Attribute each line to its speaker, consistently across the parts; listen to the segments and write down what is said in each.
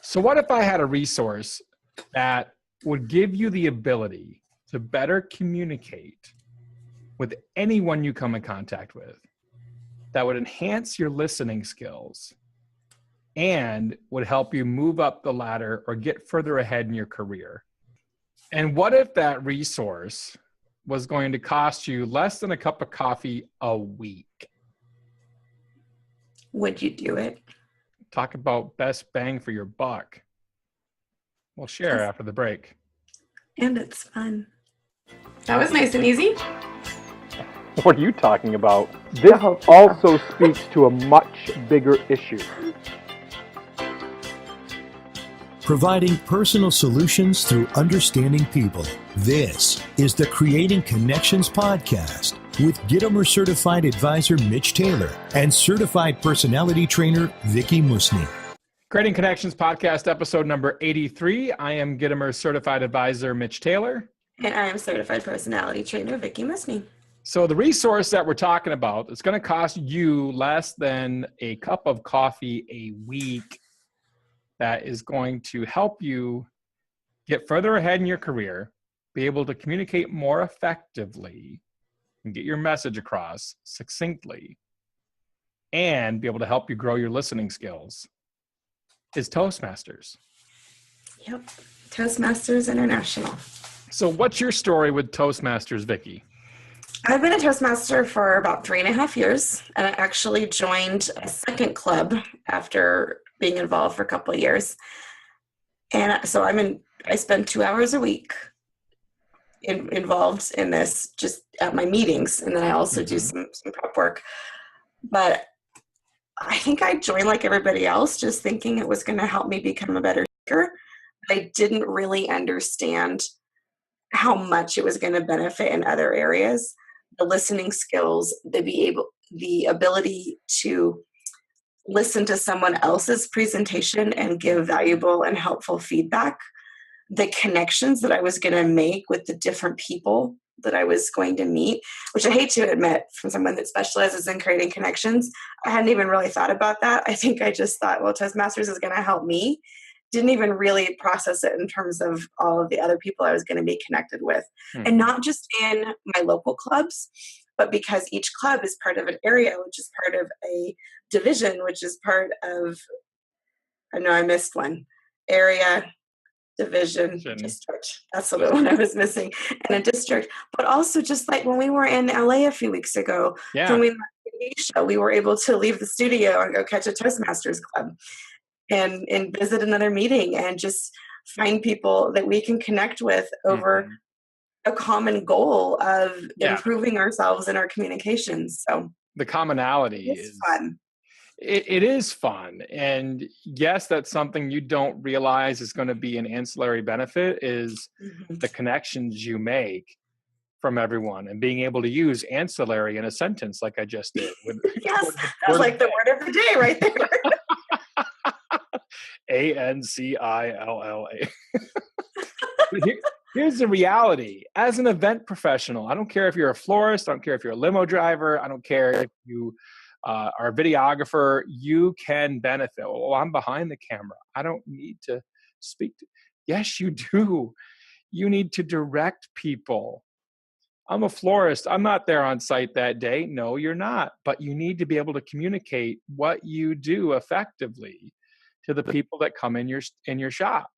Speaker 1: So what if I had a resource that would give you the ability to better communicate with anyone you come in contact with, that would enhance your listening skills and would help you move up the ladder or get further ahead in your career? And what if that resource was going to cost you less than a cup of coffee a week?
Speaker 2: Would you do it?
Speaker 1: Talk about best bang for your buck. We'll share after the break.
Speaker 2: And it's fun. That was nice and easy.
Speaker 3: What are you talking about? This also speaks to a much bigger issue.
Speaker 4: Providing personal solutions through understanding people. This is the Creating Connections podcast with Gitomer Certified Advisor Mitch Taylor and Certified Personality Trainer Vickie Musni.
Speaker 1: Creating Connections podcast, episode number 83. I am Gitomer Certified Advisor Mitch Taylor.
Speaker 2: And I am Certified Personality Trainer Vickie Musni.
Speaker 1: So the resource that we're talking about is going to cost you less than a cup of coffee a week. That is going to help you get further ahead in your career, be able to communicate more effectively, and get your message across succinctly, and be able to help you grow your listening skills, is Toastmasters.
Speaker 2: Yep. Toastmasters International.
Speaker 1: So what's your story with Toastmasters, Vickie?
Speaker 2: I've been a Toastmaster for about 3.5 years, and I actually joined a second club after being involved for a couple of years. And so I spend 2 hours a week involved in this, just at my meetings, and then I also do some prep work. But I think I joined like everybody else, just thinking it was going to help me become a better speaker. I didn't really understand how much it was going to benefit in other areas. The listening skills, the ability to listen to someone else's presentation and give valuable and helpful feedback, the connections that I was going to make with the different people that I was going to meet, which I hate to admit from someone that specializes in creating connections. I hadn't even really thought about that. I think I just thought, well, Toastmasters is going to help me. Didn't even really process it in terms of all of the other people I was going to be connected with. And not just in my local clubs, but because each club is part of an area, which is part of a division, which is part of, I know I missed one, area, division, district. That's the one I was missing. And a district. But also just like when we were in LA a few weeks ago, filming the TV show, we were able to leave the studio and go catch a Toastmasters club and visit another meeting and just find people that we can connect with over a common goal of improving ourselves in our communications. So
Speaker 1: the commonality is fun. It is fun. And yes, that's something you don't realize is going to be an ancillary benefit is the connections you make from everyone and being able to use ancillary in a sentence like I just did.
Speaker 2: Yes, that's like the word of the day right there.
Speaker 1: ANCILLA. Here's the reality. As an event professional, I don't care if you're a florist, I don't care if you're a limo driver, I don't care if you are a videographer, you can benefit. Oh, I'm behind the camera. I don't need to speak. Yes, you do. You need to direct people. I'm a florist. I'm not there on site that day. No, you're not. But you need to be able to communicate what you do effectively to the people that come in your shop.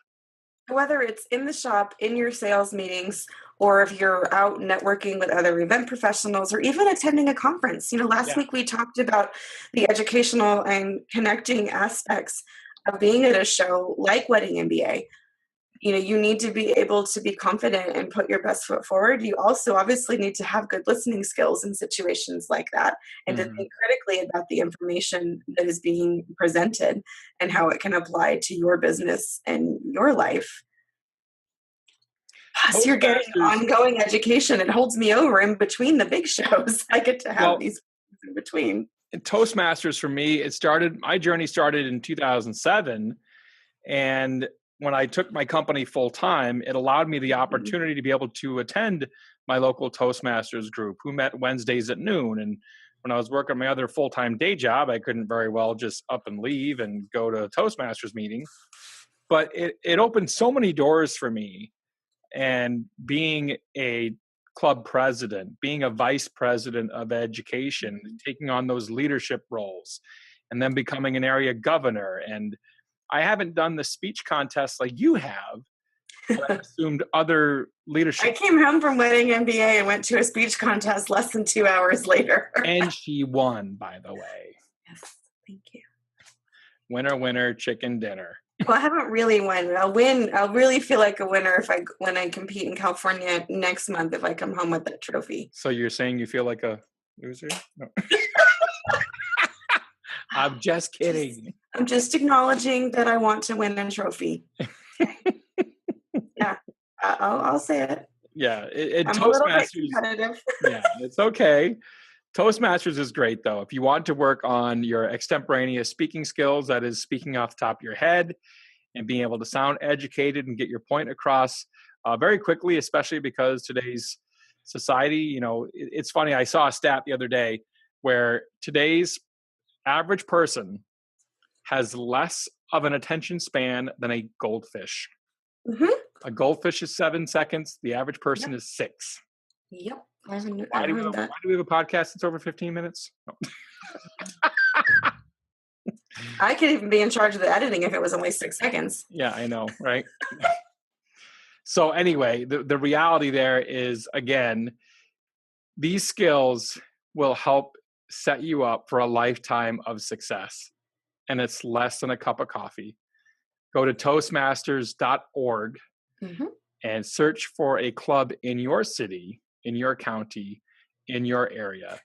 Speaker 2: Whether it's in the shop, in your sales meetings, or if you're out networking with other event professionals, or even attending a conference. Last week we talked about the educational and connecting aspects of being at a show like Wedding MBA. You need to be able to be confident and put your best foot forward. You also obviously need to have good listening skills in situations like that and to think critically about the information that is being presented and how it can apply to your business and your life. Plus, you're getting ongoing education. It holds me over in between the big shows. I get to have these in between.
Speaker 1: Toastmasters for me, my journey started in 2007. And when I took my company full time, it allowed me the opportunity to be able to attend my local Toastmasters group who met Wednesdays at noon. And when I was working my other full-time day job, I couldn't very well just up and leave and go to a Toastmasters meeting. But it opened so many doors for me. And being a club president, being a vice president of education, taking on those leadership roles, and then becoming an area governor. And I haven't done the speech contest like you have, but I assumed other leadership.
Speaker 2: I came home from winning MBA and went to a speech contest less than 2 hours later.
Speaker 1: And she won, by the way.
Speaker 2: Yes, thank you.
Speaker 1: Winner, winner, chicken dinner.
Speaker 2: Well, I haven't really won. I'll win. I'll really feel like a winner when I compete in California next month if I come home with that trophy.
Speaker 1: So you're saying you feel like a loser? No. I'm just kidding.
Speaker 2: I'm just acknowledging that I want to win a trophy. Yeah, I'll say it.
Speaker 1: Yeah,
Speaker 2: I'm a little bit competitive.
Speaker 1: Yeah, it's okay. Toastmasters is great, though. If you want to work on your extemporaneous speaking skills, that is speaking off the top of your head and being able to sound educated and get your point across very quickly, especially because today's society, it's funny. I saw a stat the other day where today's average person has less of an attention span than a goldfish. Mm-hmm. A goldfish is 7 seconds. The average person is 6.
Speaker 2: Yep.
Speaker 1: Why do we have a podcast that's over 15 minutes? No.
Speaker 2: I could even be in charge of the editing if it was only 6 seconds.
Speaker 1: Yeah, I know, right? So anyway, the reality there is, again, these skills will help set you up for a lifetime of success. And it's less than a cup of coffee. Go to Toastmasters.org and search for a club in your city, in your county, in your area.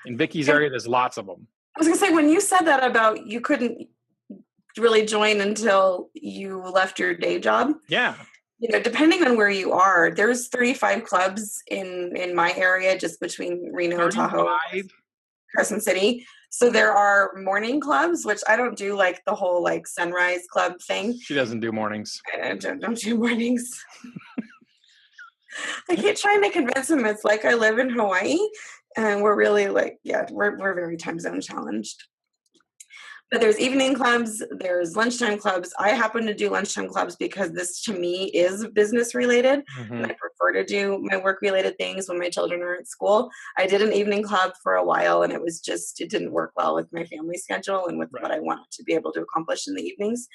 Speaker 1: In Vickie's area, there's lots of them.
Speaker 2: I was going to say, when you said that about you couldn't really join until you left your day job.
Speaker 1: Yeah.
Speaker 2: Depending on where you are, there's 35 clubs in my area, just between Reno and Tahoe, Crescent City. So there are morning clubs, which I don't do like the whole like sunrise club thing.
Speaker 1: She doesn't do mornings.
Speaker 2: I don't do mornings. I keep trying to convince him it's like I live in Hawaii and we're really we're very time zone challenged. But there's evening clubs, there's lunchtime clubs. I happen to do lunchtime clubs because this to me is business related. And I prefer to do my work related things when my children are at school. I did an evening club for a while and it didn't work well with my family schedule and with what I wanted to be able to accomplish in the evenings.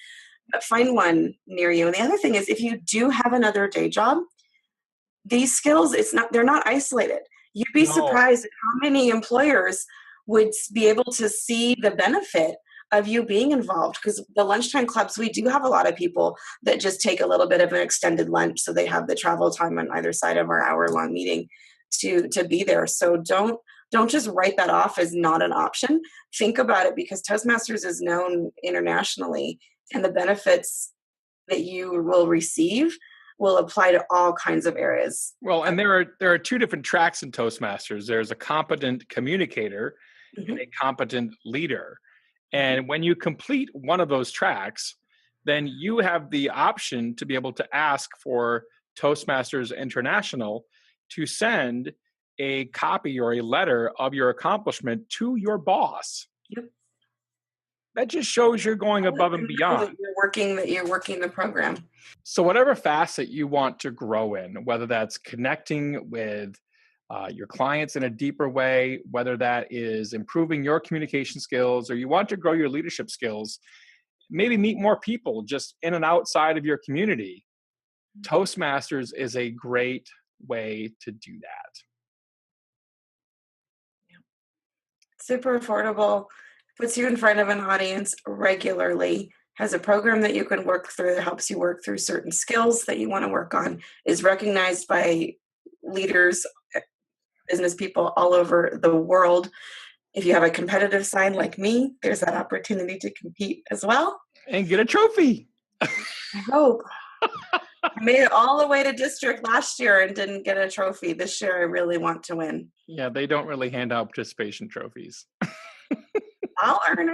Speaker 2: But find one near you. And the other thing is, if you do have another day job, these skills, they're not isolated. You'd be surprised at how many employers would be able to see the benefit of you being involved, because the lunchtime clubs, we do have a lot of people that just take a little bit of an extended lunch so they have the travel time on either side of our hour-long meeting to be there. So don't just write that off as not an option. Think about it, because Toastmasters is known internationally, and the benefits that you will receive will apply to all kinds of areas.
Speaker 1: Well, and there are 2 different tracks in Toastmasters. There's a competent communicator and a competent leader. And when you complete one of those tracks, then you have the option to be able to ask for Toastmasters International to send a copy or a letter of your accomplishment to your boss.
Speaker 2: Yep.
Speaker 1: That just shows you're going above and beyond.
Speaker 2: That you're working the program.
Speaker 1: So whatever facet you want to grow in, whether that's connecting with your clients in a deeper way, whether that is improving your communication skills, or you want to grow your leadership skills, maybe meet more people just in and outside of your community, Toastmasters is a great way to do that.
Speaker 2: Super affordable, puts you in front of an audience regularly, has a program that you can work through that helps you work through certain skills that you want to work on, is recognized by leaders, business people all over the world. If you have a competitive side like me, there's that opportunity to compete as well.
Speaker 1: And get a trophy.
Speaker 2: I hope. I made it all the way to district last year and didn't get a trophy. This year I really want to win.
Speaker 1: Yeah, they don't really hand out participation trophies.
Speaker 2: I'll earn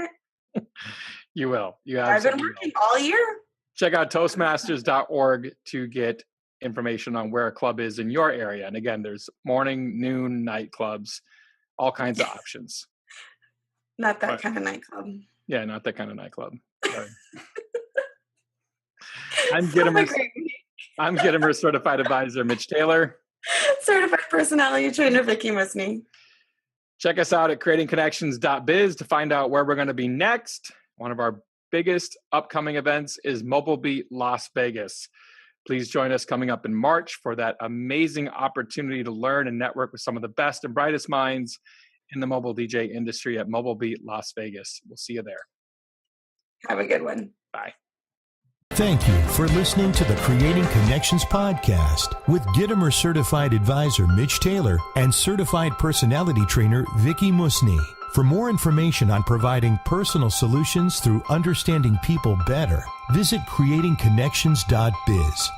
Speaker 2: it.
Speaker 1: You will.
Speaker 2: I've been working all year.
Speaker 1: Check out Toastmasters.org to get information on where a club is in your area. And again, there's morning, noon, night clubs, all kinds of options.
Speaker 2: Not that kind of nightclub.
Speaker 1: Yeah, not that kind of nightclub. Sorry. I'm Gitomer Certified Advisor Mitch Taylor.
Speaker 2: Certified Personality Trainer Vickie Musni.
Speaker 1: Check us out at creatingconnections.biz to find out where we're going to be next. One of our biggest upcoming events is Mobile Beat Las Vegas. Please join us coming up in March for that amazing opportunity to learn and network with some of the best and brightest minds in the mobile DJ industry at Mobile Beat Las Vegas. We'll see you there.
Speaker 2: Have a good one.
Speaker 1: Bye.
Speaker 4: Thank you for listening to the Creating Connections podcast with Gitomer Certified Advisor Mitch Taylor and Certified Personality Trainer Vickie Musni. For more information on providing personal solutions through understanding people better, visit creatingconnections.biz.